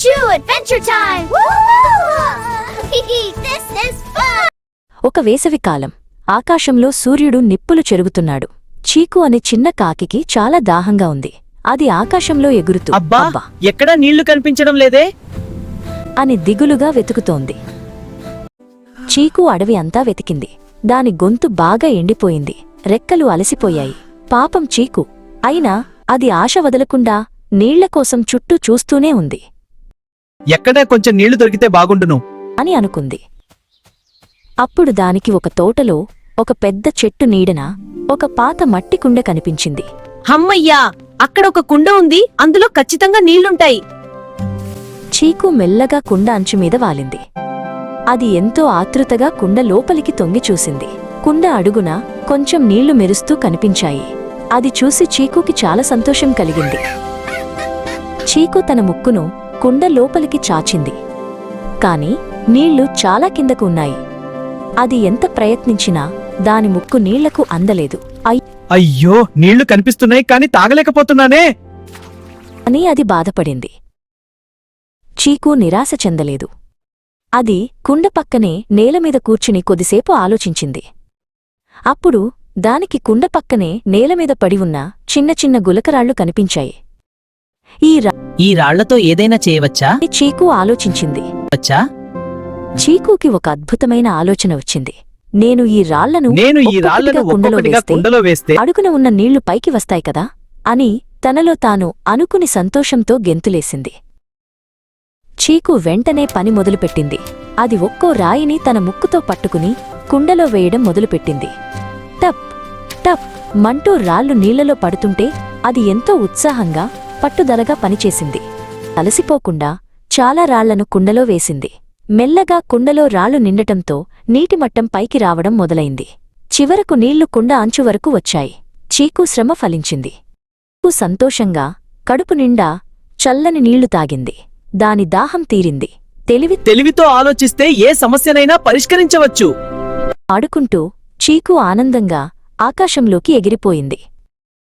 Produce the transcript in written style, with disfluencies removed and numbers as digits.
Pichu Adventure Time! This is fun! ఒక వేసవికాలం ఆకాశంలో సూర్యుడు నిప్పులు చెరుగుతున్నాడు. చీకు అనే చిన్న కాకికి చాలా దాహంగా ఉంది. అది ఆకాశంలో ఎగురుతూ అబ్బా ఎక్కడా నీళ్లు కనిపించడం లేదే అని దిగులుగా వెతుకుతోంది. చీకు అడవి అంతా వెతికింది. దాని గొంతు బాగా ఎండిపోయింది. రెక్కలు అలసిపోయాయి. పాపం చీకు. అయినా అది ఆశ వదలకుండా నీళ్లకోసం చుట్టూ చూస్తూనే ఉంది. ఎక్కడా కొంచెం నీళ్లు దొరికితే బాగుండును అని అనుకుంది. అప్పుడు దానికి ఒక తోటలో ఒక పెద్ద చెట్టు నీడన ఒక పాత మట్టి కుండ కనిపించింది. హమ్మయ్యా, అక్కడ ఒక కుండ ఉంది, అందులో ఖచ్చితంగా నీళ్లుంటాయి. చీకు మెల్లగా కుండ అంచుమీద వాలింది. అది ఎంతో ఆతృతగా కుండ లోపలికి తొంగి చూసింది. కుండ అడుగున కొంచెం నీళ్లు మెరుస్తూ కనిపించాయి. అది చూసి చీకుకి చాలా సంతోషం కలిగింది. చీకు తన ముక్కును కుండ లోపలికి చాచింది. కాని నీళ్లు చాలా కిందకు ఉన్నాయి. అది ఎంత ప్రయత్నించినా దాని ముక్కు నీళ్లకు అందలేదు. అయ్యో, నీళ్లు కనిపిస్తున్నాయి కాని తాగలేకపోతున్నానే అని అది బాధపడింది. చీకు నిరాశ చెందలేదు. అది కుండ పక్కనే నేలమీద కూర్చుని కొద్దిసేపు ఆలోచించింది. అప్పుడు దానికి కుండ పక్కనే నేలమీద పడి ఉన్న చిన్న చిన్న గులకరాళ్లు కనిపించాయి. ఈ రాళ్లతో ఏదైనా చేయవచ్చా? చీకు ఆలోచించింది. చీకుకి ఒక అద్భుతమైన ఆలోచన వచ్చింది. నేను ఈ రాళ్లను ఒక్కొక్కటిగా కుండలో వేస్తే అడుగున ఉన్న నీళ్లు పైకి వస్తాయి కదా అని తనలో తాను అనుకుని సంతోషంతో గెంతులేసింది. చీకు వెంటనే పని మొదలుపెట్టింది. అది ఒక్కో రాయిని తన ముక్కుతో పట్టుకుని కుండలో వేయడం మొదలుపెట్టింది. టప్ టప్ మంటూ రాళ్లు నీళ్లలో పడుతుంటే అది ఎంతో ఉత్సాహంగా పట్టుదలగా పనిచేసింది. అలసిపోకుండా చాలా రాళ్లను కుండలో వేసింది. మెల్లగా కుండలో రాళ్లు నిండటంతో నీటిమట్టం పైకి రావడం మొదలైంది. చివరకు నీళ్లు కుండ అంచు వరకు వచ్చాయి. చీకు శ్రమ ఫలించింది. సంతోషంగా కడుపు నిండా చల్లని నీళ్లు తాగింది. దాని దాహం తీరింది. తెలివితో ఆలోచిస్తే ఏ సమస్యనైనా పరిష్కరించవచ్చు. ఆడుకుంటూ చీకు ఆనందంగా ఆకాశంలోకి ఎగిరిపోయింది.